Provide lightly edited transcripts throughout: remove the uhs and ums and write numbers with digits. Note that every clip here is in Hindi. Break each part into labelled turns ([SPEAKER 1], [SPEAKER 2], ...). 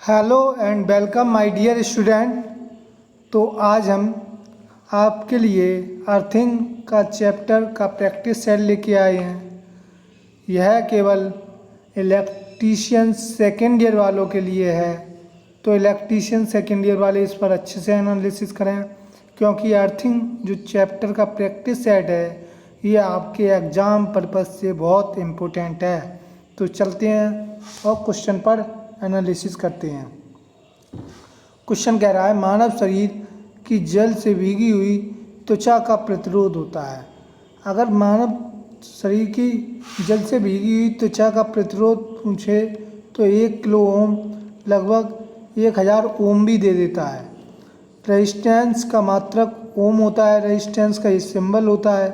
[SPEAKER 1] Hello and welcome my dear student. तो आज हम आपके लिए अर्थिंग का चैप्टर का प्रैक्टिस सेट लेके आए हैं। यह केवल इलेक्ट्रीशियन सेकेंड ईयर वालों के लिए है, तो इलेक्ट्रीशियन सेकेंड ईयर वाले इस पर अच्छे से एनालिसिस करें, क्योंकि अर्थिंग जो चैप्टर का प्रैक्टिस सेट है ये आपके एग्ज़ाम पर्पज़ से बहुत इम्पोर्टेंट है। तो चलते हैं और क्वेश्चन पर एनालिसिस करते हैं। क्वेश्चन कह रहा है मानव शरीर की जल से भीगी हुई त्वचा का प्रतिरोध होता है। अगर मानव शरीर की जल से भीगी हुई त्वचा का प्रतिरोध पूछे तो 1 किलो ओम लगभग 1000 ओम भी दे देता है। रेजिस्टेंस का मात्रक ओम होता है, रेजिस्टेंस का ये सिंबल होता है,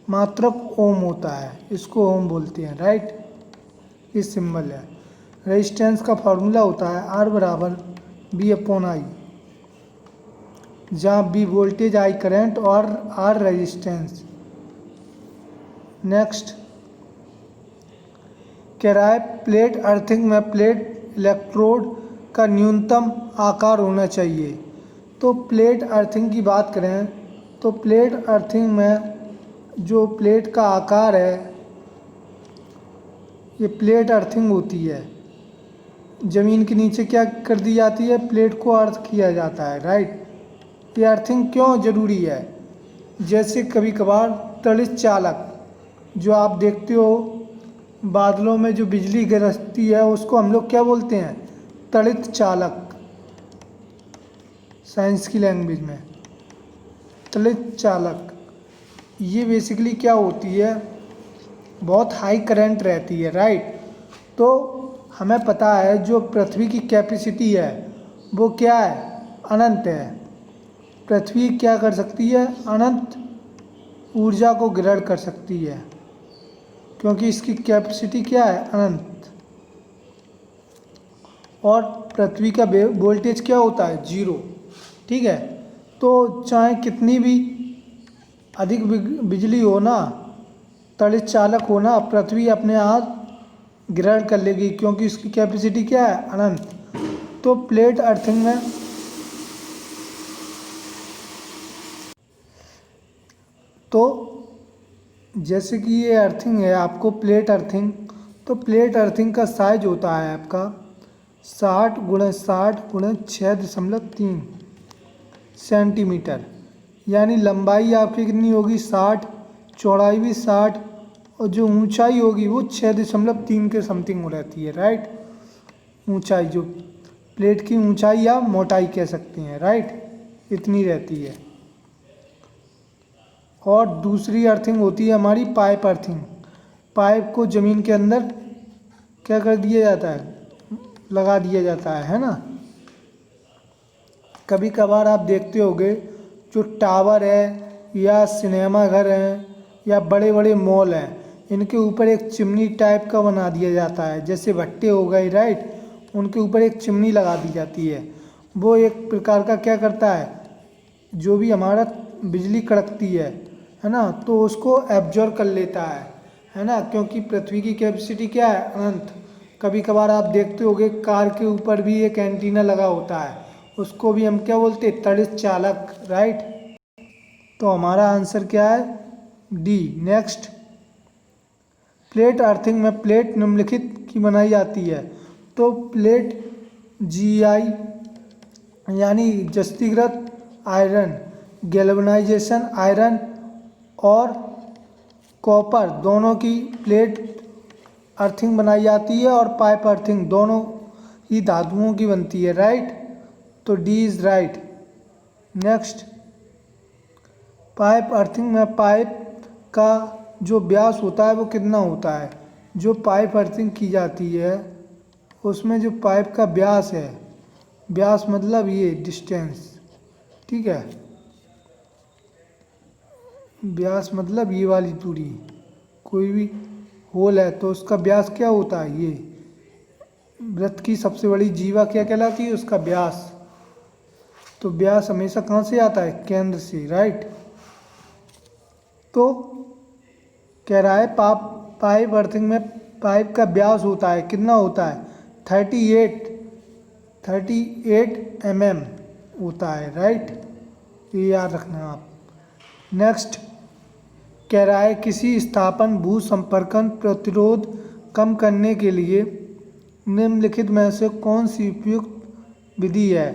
[SPEAKER 1] मात्रक ओम होता है, इसको ओम बोलते हैं, राइट। ये सिंबल है। रेजिस्टेंस का फार्मूला होता है R बराबर B/I, जहाँ B वोल्टेज, I करंट और R रेजिस्टेंस। नेक्स्ट कह रहा है प्लेट अर्थिंग में प्लेट इलेक्ट्रोड का न्यूनतम आकार होना चाहिए। तो प्लेट अर्थिंग की बात करें तो प्लेट अर्थिंग में जो प्लेट का आकार है ये प्लेट अर्थिंग होती है। ज़मीन के नीचे क्या कर दी जाती है, प्लेट को अर्थ किया जाता है, राइट। ये अर्थिंग क्यों ज़रूरी है? जैसे कभी कभार तड़ित चालक जो आप देखते हो बादलों में जो बिजली गरजती है उसको हम लोग क्या बोलते हैं, तड़ित चालक, साइंस की लैंग्वेज में तड़ित चालक। ये बेसिकली क्या होती है, बहुत हाई करंट रहती है, राइट। तो हमें पता है जो पृथ्वी की कैपेसिटी है वो क्या है, अनंत है। पृथ्वी क्या कर सकती है, अनंत ऊर्जा को ग्रहण कर सकती है, क्योंकि इसकी कैपेसिटी क्या है, अनंत। और पृथ्वी का वोल्टेज क्या होता है, 0, ठीक है। तो चाहे कितनी भी अधिक बिजली हो ना, तड़ित चालक हो ना, पृथ्वी अपने आप ग्रहण कर लेगी, क्योंकि इसकी कैपेसिटी क्या है, अनंत। तो प्लेट अर्थिंग में तो जैसे कि ये अर्थिंग है आपको प्लेट अर्थिंग, तो प्लेट अर्थिंग का साइज होता है आपका 60 × 60 × 6.3 सेंटीमीटर। यानी लंबाई आपकी कितनी होगी, 60, चौड़ाई भी 60, और जो ऊंचाई होगी वो 6.3 के समथिंग हो रहती है, राइट। ऊंचाई जो प्लेट की ऊंचाई या मोटाई कह सकते हैं, राइट, इतनी रहती है। और दूसरी अर्थिंग होती है हमारी पाइप अर्थिंग। पाइप को ज़मीन के अंदर क्या कर दिया जाता है, लगा दिया जाता है ना। कभी कभार आप देखते होंगे जो टावर है या सिनेमा घर हैं या बड़े बड़े मॉल हैं, इनके ऊपर एक चिमनी टाइप का बना दिया जाता है, जैसे भट्टे हो गए, राइट। उनके ऊपर एक चिमनी लगा दी जाती है। वो एक प्रकार का क्या करता है, जो भी हमारा बिजली कड़कती है ना, तो उसको एब्जॉर्ब कर लेता है ना, क्योंकि पृथ्वी की कैपेसिटी क्या है, अनंत। कभी कभार आप देखते होंगे कार के ऊपर भी एक एंटीना लगा होता है, उसको भी हम क्या बोलते हैं, तड़ित चालक, राइट। तो हमारा आंसर क्या है, डी। नेक्स्ट प्लेट अर्थिंग में प्लेट निम्नलिखित की बनाई जाती है। तो प्लेट GI यानी जस्तीकृत आयरन, गैल्वेनाइजेशन आयरन और कॉपर दोनों की प्लेट अर्थिंग बनाई जाती है, और पाइप अर्थिंग दोनों ही धातुओं की बनती है, राइट। तो D is right. Next pipe earthing में पाइप का जो व्यास होता है वो कितना होता है, जो पाइप अर्थिंग की जाती है उसमें जो पाइप का व्यास है, व्यास मतलब ये डिस्टेंस, ठीक है, व्यास मतलब ये वाली दूरी। कोई भी होल है तो उसका व्यास क्या होता है, ये वृत्त की सबसे बड़ी जीवा क्या कहलाती है, उसका व्यास। तो व्यास हमेशा कहाँ से आता है, केंद्र से, राइट। तो कह रहा है पाइप अर्थिंग में पाइप का व्यास होता है, कितना होता है, 38 38 mm होता है, राइट। ये याद रखना आप। नेक्स्ट कह रहा है किसी स्थापन भू संपर्कन प्रतिरोध कम करने के लिए निम्नलिखित में से कौन सी उपयुक्त विधि है।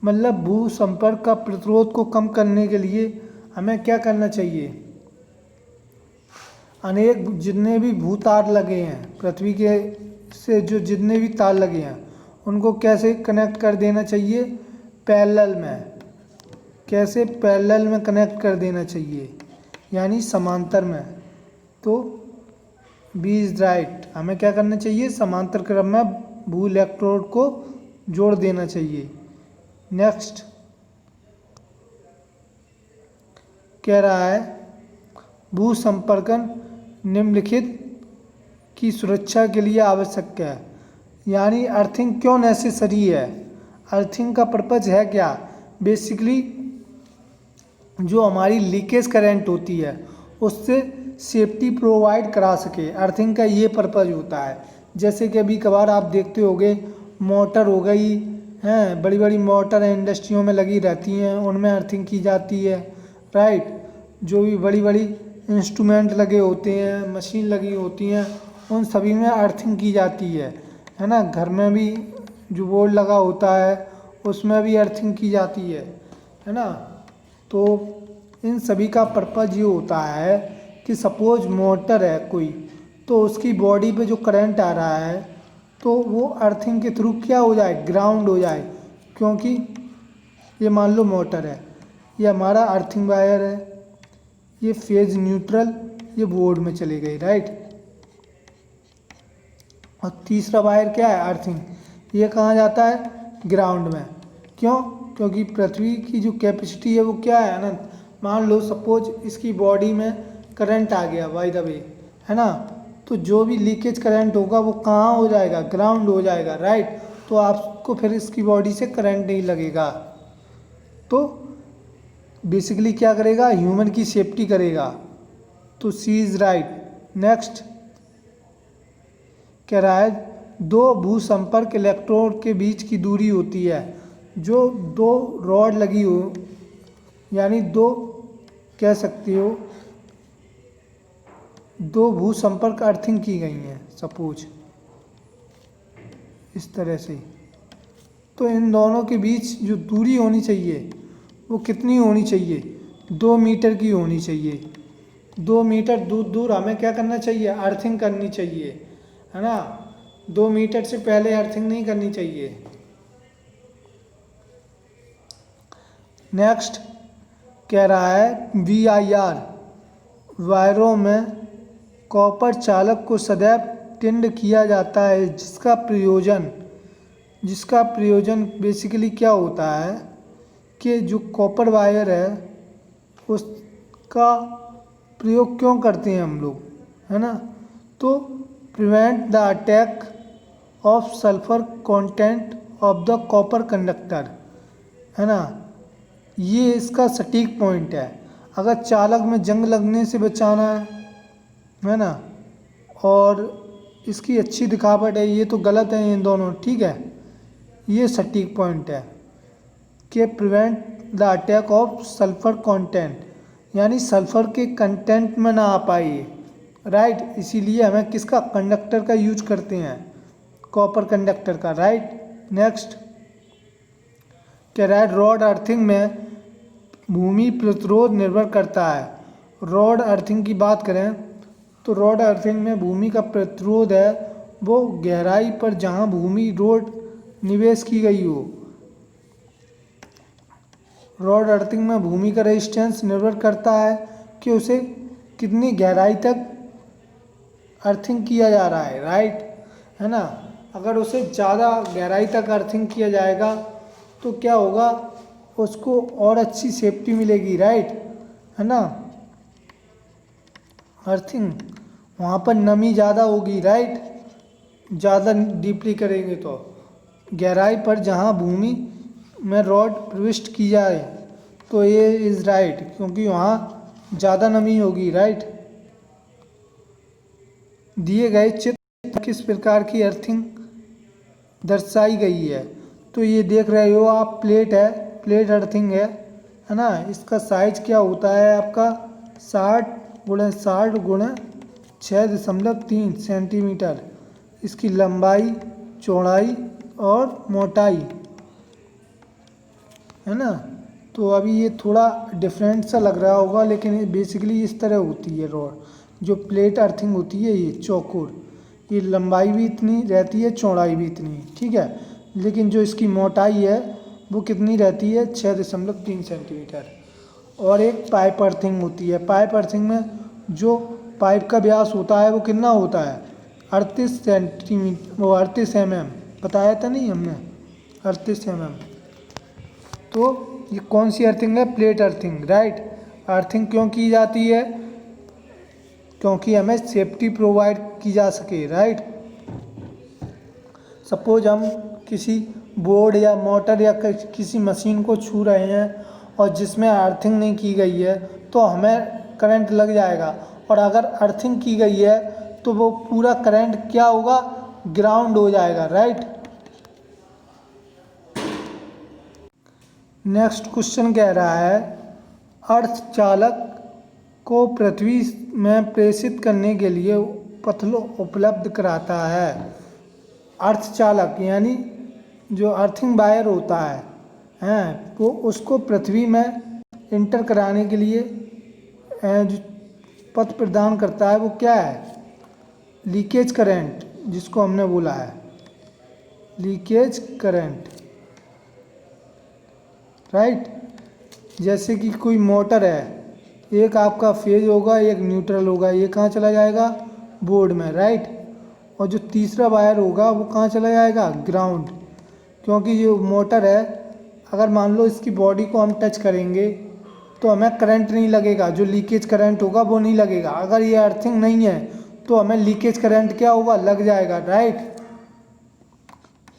[SPEAKER 1] मतलब भू संपर्क का प्रतिरोध को कम करने के लिए हमें क्या करना चाहिए। अनेक जितने भी भू तार लगे हैं पृथ्वी के से जो जितने भी तार लगे हैं उनको कैसे कनेक्ट कर देना चाहिए, पैरेलल में। कैसे, पैरेलल में कनेक्ट कर देना चाहिए, यानी समांतर में। तो बी इज राइट, हमें क्या करना चाहिए, समांतर क्रम में भू इलेक्ट्रोड को जोड़ देना चाहिए। नेक्स्ट कह रहा है भू संपर्कन निम्नलिखित की सुरक्षा के लिए आवश्यक है। यानी अर्थिंग क्यों नेसेसरी है। अर्थिंग का पर्पज है क्या, बेसिकली जो हमारी लीकेज करंट होती है उससे सेफ्टी प्रोवाइड करा सके, अर्थिंग का ये पर्पज होता है। जैसे कि अभी कभार आप देखते होंगे मोटर हो गई हैं, बड़ी बड़ी मोटर इंडस्ट्रियों में लगी रहती हैं, उनमें अर्थिंग की जाती है, राइट। जो भी बड़ी बड़ी इंस्ट्रूमेंट लगे होते हैं, मशीन लगी होती हैं, उन सभी में अर्थिंग की जाती है ना। घर में भी जो बोर्ड लगा होता है उसमें भी अर्थिंग की जाती है ना। तो इन सभी का पर्पज ये होता है कि सपोज मोटर है कोई, तो उसकी बॉडी पे जो करंट आ रहा है तो वो अर्थिंग के थ्रू क्या हो जाए, ग्राउंड हो जाए। क्योंकि ये मान लो मोटर है, ये हमारा अर्थिंग वायर है, ये फेज न्यूट्रल, ये बोर्ड में चले गई, राइट। और तीसरा वायर क्या है, अर्थिंग, ये कहाँ जाता है, ग्राउंड में। क्यों, क्योंकि पृथ्वी की जो कैपेसिटी है वो क्या है ना, मान लो सपोज इसकी बॉडी में करंट आ गया बाय द वे, है ना, तो जो भी लीकेज करंट होगा वो कहाँ हो जाएगा, ग्राउंड हो जाएगा, राइट। तो आपको फिर इसकी बॉडी से करंट नहीं लगेगा, तो बेसिकली क्या करेगा, ह्यूमन की सेफ्टी करेगा। तो सी इज राइट। नेक्स्ट कह रहा है दो भू संपर्क इलेक्ट्रोड के बीच की दूरी होती है, जो दो रॉड लगी हो, यानी दो कह सकती हो दो भू संपर्क अर्थिंग की गई हैं सपोज इस तरह से, तो इन दोनों के बीच जो दूरी होनी चाहिए वो कितनी होनी चाहिए, 2 मीटर की होनी चाहिए। 2 मीटर दूर दूर हमें क्या करना चाहिए, अर्थिंग करनी चाहिए, है ना। 2 मीटर से पहले अर्थिंग नहीं करनी चाहिए। नेक्स्ट कह रहा है VIR वायरों में कॉपर चालक को सदैव टिंड किया जाता है, जिसका प्रयोजन बेसिकली क्या होता है कि जो कॉपर वायर है उसका प्रयोग क्यों करते हैं हम लोग, है ना, तो prevent the attack of sulphur content of the copper conductor, है ना। ये इसका सटीक पॉइंट है। अगर चालक में जंग लगने से बचाना है ना, और इसकी अच्छी दिखावट है, ये तो गलत है इन दोनों, ठीक है। ये सटीक पॉइंट है कि prevent the attack of sulphur content, यानी सल्फर के कंटेंट में ना आ पाए, राइट। इसीलिए हमें किसका, कंडक्टर का यूज करते हैं, कॉपर कंडक्टर का, राइट। नेक्स्ट कह रहा है रॉड अर्थिंग में भूमि प्रतिरोध निर्भर करता है। रॉड अर्थिंग की बात करें तो रॉड अर्थिंग में भूमि का प्रतिरोध है वो गहराई पर जहां भूमि रोड निवेश की गई हो। रॉड अर्थिंग में भूमि का रेजिस्टेंस निर्भर करता है कि उसे कितनी गहराई तक अर्थिंग किया जा रहा है, राइट, है ना। अगर उसे ज़्यादा गहराई तक अर्थिंग किया जाएगा तो क्या होगा, उसको और अच्छी सेफ्टी मिलेगी, राइट, है ना। अर्थिंग वहाँ पर नमी ज़्यादा होगी, राइट, ज़्यादा डीपली करेंगे तो गहराई पर जहाँ भूमि में रॉड प्रविष्ट की जाए तो ये इज़ राइट, क्योंकि वहाँ ज़्यादा नमी होगी, राइट। दिए गए चित्र किस प्रकार की अर्थिंग दर्शाई गई है, तो ये देख रहे हो आप, प्लेट है, प्लेट अर्थिंग है ना। इसका साइज क्या होता है आपका 60x6.3 सेंटीमीटर, इसकी लंबाई, चौड़ाई और मोटाई, है ना। तो अभी ये थोड़ा डिफरेंट सा लग रहा होगा, लेकिन बेसिकली इस तरह होती है रॉड। जो प्लेट अर्थिंग होती है ये चौकोर, ये लंबाई भी इतनी रहती है, चौड़ाई भी इतनी, ठीक है। लेकिन जो इसकी मोटाई है वो कितनी रहती है 6.3 सेंटीमीटर। और एक पाइप अर्थिंग होती है। पाइप अर्थिंग में जो पाइप का व्यास होता है वो कितना होता है 38 सेंटीमीटर, वो 38 mm बताया था नहीं हमने, 38 mm। तो ये कौन सी अर्थिंग है, प्लेट अर्थिंग, राइट। अर्थिंग क्यों की जाती है, क्योंकि हमें सेफ्टी प्रोवाइड की जा सके, राइट। सपोज हम किसी बोर्ड या मोटर या किसी मशीन को छू रहे हैं और जिसमें अर्थिंग नहीं की गई है तो हमें करंट लग जाएगा। और अगर अर्थिंग की गई है तो वो पूरा करंट क्या होगा, ग्राउंड हो जाएगा, राइट। नेक्स्ट क्वेश्चन कह रहा है, अर्थ चालक को पृथ्वी में प्रेषित करने के लिए पथ उपलब्ध कराता है। अर्थ चालक यानी जो अर्थिंग वायर होता है हैं, वो उसको पृथ्वी में इंटर कराने के लिए जो पथ प्रदान करता है वो क्या है, लीकेज करंट, जिसको हमने बोला है लीकेज करंट, राइट। जैसे कि कोई मोटर है, एक आपका फेज होगा, एक न्यूट्रल होगा, ये कहाँ चला जाएगा, बोर्ड में, राइट। और जो तीसरा वायर होगा वो कहाँ चला जाएगा, ग्राउंड। क्योंकि ये मोटर है, अगर मान लो इसकी बॉडी को हम टच करेंगे तो हमें करंट नहीं लगेगा, जो लीकेज करंट होगा वो नहीं लगेगा। अगर ये अर्थिंग नहीं है तो हमें लीकेज करंट क्या होगा, लग जाएगा, राइट।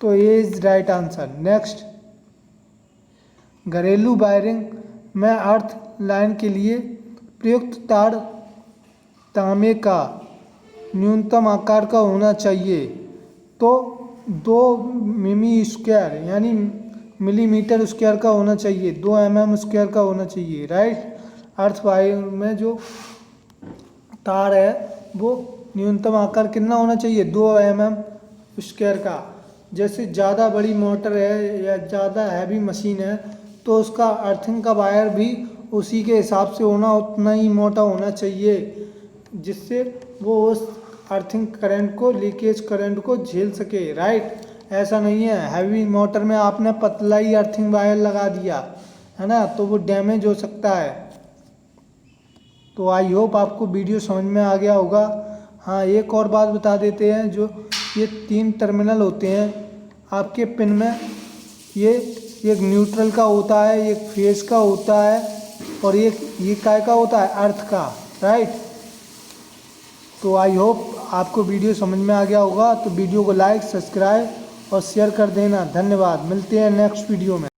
[SPEAKER 1] तो ये इज राइट आंसर। नेक्स्ट, घरेलू वायरिंग में अर्थ लाइन के लिए प्रयुक्त तार तांबे का न्यूनतम आकार का होना चाहिए। तो 2 मिमी स्क्वायर यानी मिलीमीटर स्क्वायर का होना चाहिए, 2 mm स्क्वायर का होना चाहिए, राइट। अर्थ वायर में जो तार है वो न्यूनतम आकार कितना होना चाहिए, 2 mm स्क्वायर का। जैसे ज़्यादा बड़ी मोटर है या ज़्यादा हैवी मशीन है तो उसका अर्थिंग का वायर भी उसी के हिसाब से होना, उतना ही मोटा होना चाहिए, जिससे वो उस अर्थिंग करंट को, लीकेज करंट को झेल सके, राइट। ऐसा नहीं है हैवी मोटर में आपने पतला ही अर्थिंग वायर लगा दिया, है ना, तो वो डैमेज हो सकता है। तो आई होप आपको वीडियो समझ में आ गया होगा। हाँ, एक और बात बता देते हैं, जो ये 3 टर्मिनल होते हैं आपके पिन में, ये एक न्यूट्रल का होता है, एक फेज का होता है और एक ये काय का होता है, अर्थ का, राइट। तो आई होप आपको वीडियो समझ में आ गया होगा। तो वीडियो को लाइक, सब्सक्राइब और शेयर कर देना। धन्यवाद। मिलते हैं नेक्स्ट वीडियो में।